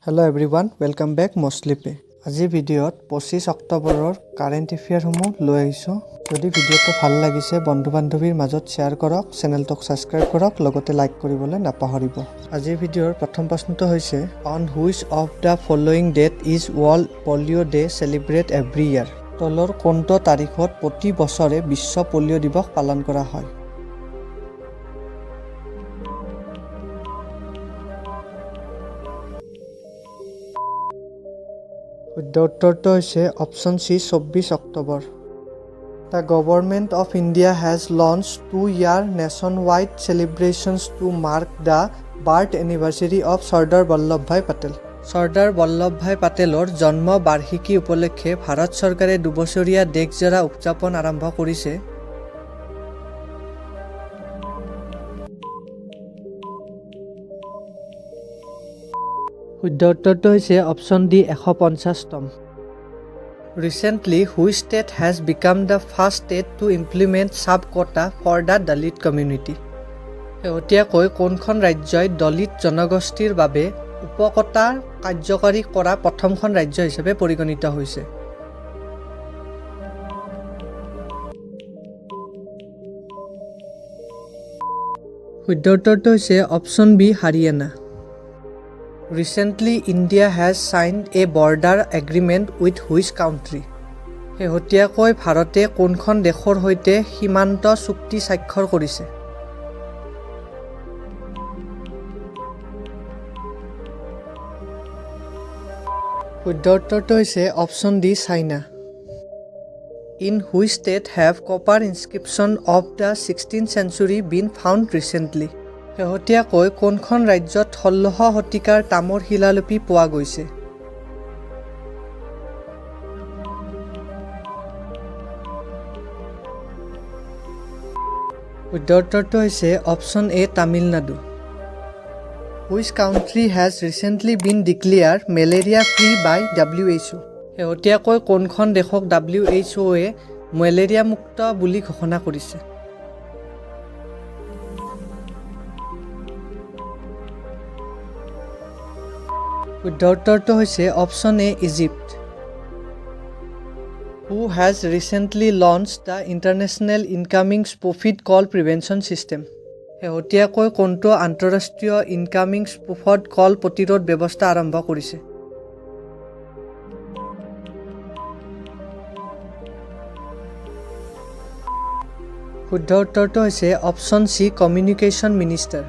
Hello everyone, welcome back mostlypay. আজি ভিডিঅ'ত 25 অক্টোবৰৰ কাৰেণ্ট এফেয়াৰসমূহ লৈ আহিছোঁ। যদি ভিডিঅ'টো ভাল লাগিছে বন্ধু-বান্ধৱীৰ মাজত শ্বেয়াৰ কৰক, চেনেলটোক সাবস্ক্ৰাইব কৰক, লগতে লাইক কৰিবলৈ নাপাহৰিব। আজিৰ ভিডিঅ'ৰ প্ৰথম প্ৰশ্নটো হৈছে On which of the following date is World Polio Day celebrate every year? তলৰ কোনটো তাৰিখত প্ৰতি বছৰে বিশ্ব পলিঅ' দিৱস পালন কৰা হয়? শুদ্ধ উত্তৰটো হৈছে option C 24 October. The government of India has launched 2-year nationwide celebrations to mark the birth anniversary of Sardar Vallabhbhai Patel. Sardar Vallabhbhai Patelৰ জন্ম বাৰ্ষিকী উপলক্ষে ভাৰত চৰকাৰে দুবছৰীয়া দেশজোৰা উদযাপন আৰম্ভ কৰিছে। শুদ্ধ উত্তৰটো হৈছে অপশ্যন ডি 150তম। Recently, which state has become the first state to implement sub-quota for the Dalit community? শেহতীয়াকৈ কোনখন ৰাজ্যই দলিত জনগোষ্ঠীৰ বাবে উপকটা কাৰ্যকৰী কৰা প্ৰথমখন ৰাজ্য হিচাপে পৰিগণিত হৈছে? শুদ্ধ উত্তৰটো হৈছে option B Haryana. Recently, India has signed a border agreement with which country? শেহতীয়াকৈ ভাৰতে কোনখন দেশৰ সৈতে সীমান্ত চুক্তি স্বাক্ষৰ কৰিছে? শুদ্ধ উত্তৰটো হৈছে option D China. In which state have copper inscription of the 16th century been found recently? শেহতীয়াকৈ কোনখন ৰাজ্যত 16শ শতিকাৰ তামৰ শিলালিপি পোৱা গৈছে? শুদ্ধ উত্তৰটো হৈছে option A Tamil Nadu. Which country has recently been declared malaria free by WHO? শেহতীয়াকৈ কোনখন দেশক WHOয়ে মেলেৰিয়া মুক্ত বুলি ঘোষণা কৰিছে? শুদ্ধ উত্তৰটো হৈছে option A Egypt. Who has recently launched the International Incoming Spoofed Call Prevention System? শেহতীয়াকৈ কোনটো আন্তঃৰাষ্ট্ৰীয় ইনকামিং স্পুফড কল প্ৰতিৰোধ ব্যৱস্থা আৰম্ভ কৰিছে? শুদ্ধ উত্তৰটো হৈছে option C communication minister.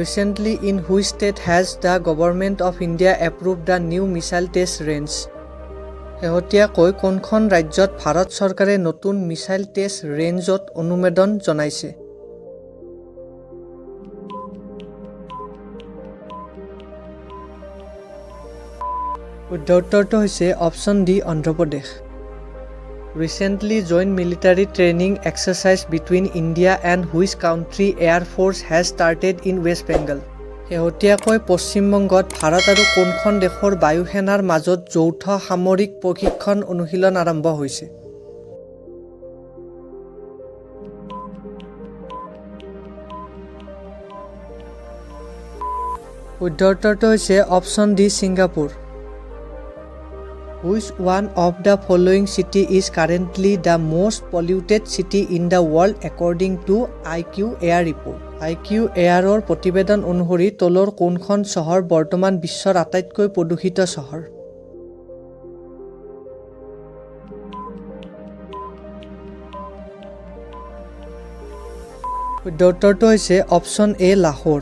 Recently, in which state has the government of India approved the new missile test range? শেহতীয়াকৈ কোনখন ৰাজ্যত ভাৰত চৰকাৰে নতুন মিছাইল টেষ্ট ৰেঞ্জত অনুমোদন জনাইছে? শুদ্ধ উত্তৰটো হৈছে option D Andhra Pradesh. Recently joint military training exercise between India and which country Air Force has started in West Bengal? শেহতীয়াকৈ পশ্চিমবংগত ভাৰত আৰু কোনখন দেশৰ বায়ুসেনাৰ মাজত যৌথ সামৰিক প্ৰশিক্ষণ অনুশীলন আৰম্ভ হৈছে? শুদ্ধ উত্তৰটো হৈছে option D Singapore. Which one of the following city is currently the most polluted city in the world according to IQ Air report? IQ Airৰ প্ৰতিবেদন অনুসৰি তলৰ কোনখন চহৰ বৰ্তমান বিশ্বৰ আটাইতকৈ প্ৰদূষিত চহৰ? শুদ্ধ উত্তৰটো হৈছে অপশ্যন এ লাহোৰ।